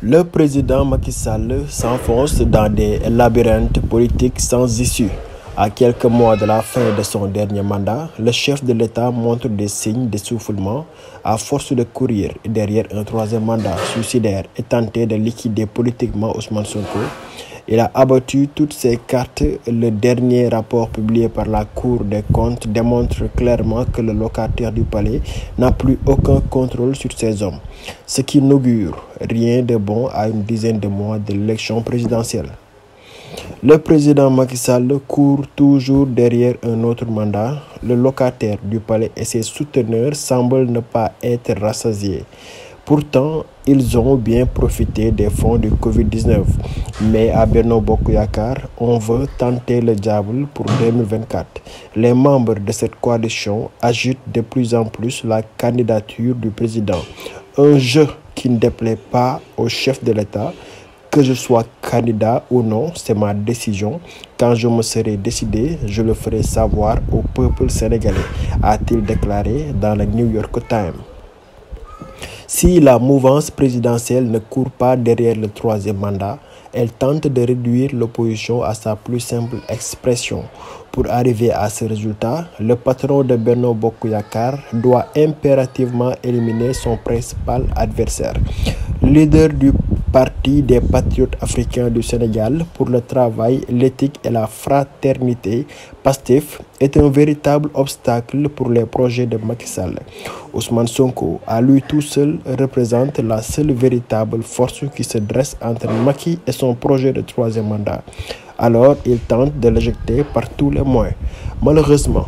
Le président Macky Sall s'enfonce dans des labyrinthes politiques sans issue. À quelques mois de la fin de son dernier mandat, le chef de l'État montre des signes d'essoufflement à force de courir derrière un troisième mandat suicidaire et tenter de liquider politiquement Ousmane Sonko. Il a abattu toutes ses cartes. Le dernier rapport publié par la Cour des comptes démontre clairement que le locataire du palais n'a plus aucun contrôle sur ses hommes, ce qui n'augure rien de bon à une dizaine de mois de l'élection présidentielle. Le président Macky Sall court toujours derrière un autre mandat. Le locataire du palais et ses souteneurs semblent ne pas être rassasiés. Pourtant, ils ont bien profité des fonds du Covid-19. Mais à Benno Bokk Yakaar, on veut tenter le diable pour 2024. Les membres de cette coalition agitent de plus en plus la candidature du président. Un jeu qui ne déplaît pas au chef de l'État. Que je sois candidat ou non, c'est ma décision. Quand je me serai décidé, je le ferai savoir au peuple sénégalais, a-t-il déclaré dans le New York Times. Si la mouvance présidentielle ne court pas derrière le troisième mandat, elle tente de réduire l'opposition à sa plus simple expression. Pour arriver à ce résultat, le patron de Benno Bokk Yakaar doit impérativement éliminer son principal adversaire. Le leader du Parti des patriotes africains du Sénégal pour le travail, l'éthique et la fraternité, PASTEF, est un véritable obstacle pour les projets de Macky Sall. Ousmane Sonko, à lui tout seul, représente la seule véritable force qui se dresse entre Macky et son projet de troisième mandat. Alors, il tente de l'éjecter par tous les moyens. Malheureusement,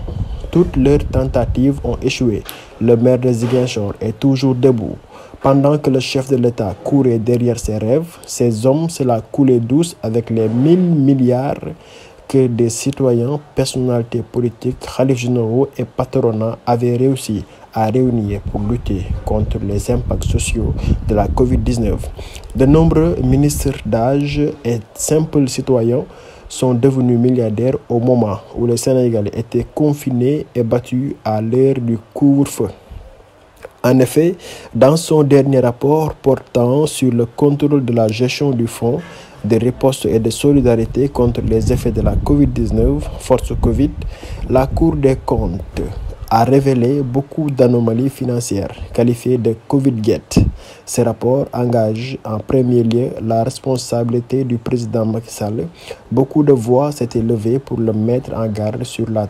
toutes leurs tentatives ont échoué. Le maire de Ziguinchor est toujours debout. Pendant que le chef de l'État courait derrière ses rêves, ses hommes se la coulaient douce avec les 1000 milliards que des citoyens, personnalités politiques, khalifes généraux et patronats avaient réussi à réunir pour lutter contre les impacts sociaux de la Covid-19. De nombreux ministres d'âge et simples citoyens sont devenus milliardaires au moment où les Sénégalais étaient confinés et battus à l'heure du couvre-feu. En effet, dans son dernier rapport portant sur le contrôle de la gestion du fonds de riposte et de solidarité contre les effets de la Covid-19, Force Covid, la Cour des comptes a révélé beaucoup d'anomalies financières, qualifiées de Covid-Gate. Ce rapport engage en premier lieu la responsabilité du président Macky Sall. Beaucoup de voix s'étaient levées pour le mettre en garde sur la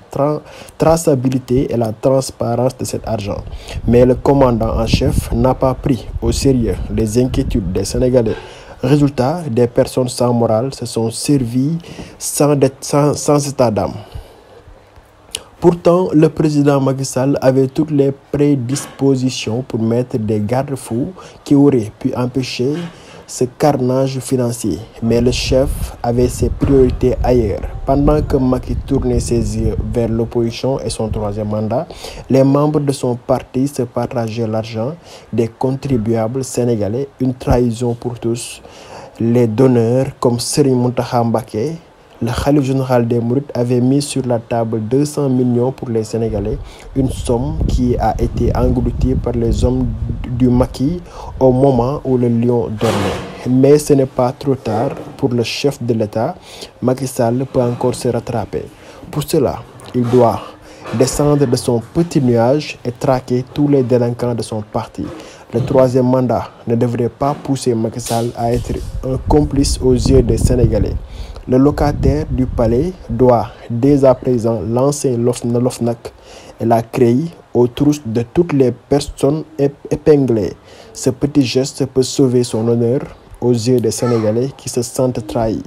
traçabilité et la transparence de cet argent. Mais le commandant en chef n'a pas pris au sérieux les inquiétudes des Sénégalais. Résultat, des personnes sans morale se sont servies sans état d'âme. Pourtant, le président Macky Sall avait toutes les prédispositions pour mettre des garde-fous qui auraient pu empêcher ce carnage financier. Mais le chef avait ses priorités ailleurs. Pendant que Macky tournait ses yeux vers l'opposition et son troisième mandat, les membres de son parti se partageaient l'argent des contribuables sénégalais, une trahison pour tous. Les donneurs comme Serigne Mountakha Mbacké, le khalife général des Mourides, avait mis sur la table 200 millions pour les Sénégalais, une somme qui a été engloutie par les hommes du Macky au moment où le lion dormait. Mais ce n'est pas trop tard pour le chef de l'État. Macky Sall peut encore se rattraper. Pour cela, il doit descendre de son petit nuage et traquer tous les délinquants de son parti. Le troisième mandat ne devrait pas pousser Macky Sall à être un complice aux yeux des Sénégalais. Le locataire du palais doit dès à présent lancer l'OFNAC et la CREI aux trousses de toutes les personnes épinglées. Ce petit geste peut sauver son honneur aux yeux des Sénégalais qui se sentent trahis.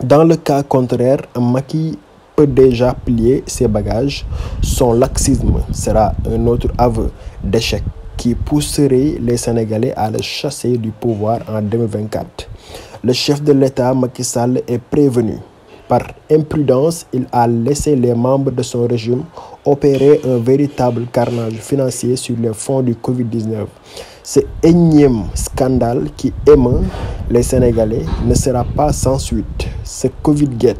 Dans le cas contraire, Macky peut déjà plier ses bagages. Son laxisme sera un autre aveu d'échec qui pousserait les Sénégalais à le chasser du pouvoir en 2024. Le chef de l'État, Macky Sall, est prévenu. Par imprudence, il a laissé les membres de son régime opérer un véritable carnage financier sur les fonds du Covid-19. Ce énième scandale qui émeut les Sénégalais ne sera pas sans suite. Ce Covid-Gate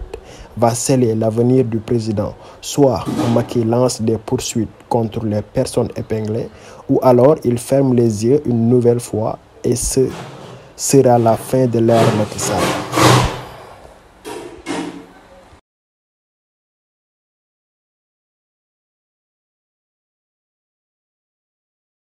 va sceller l'avenir du président. Soit Macky lance des poursuites contre les personnes épinglées, ou alors il ferme les yeux une nouvelle fois et sera la fin de l'ère Macky Sall.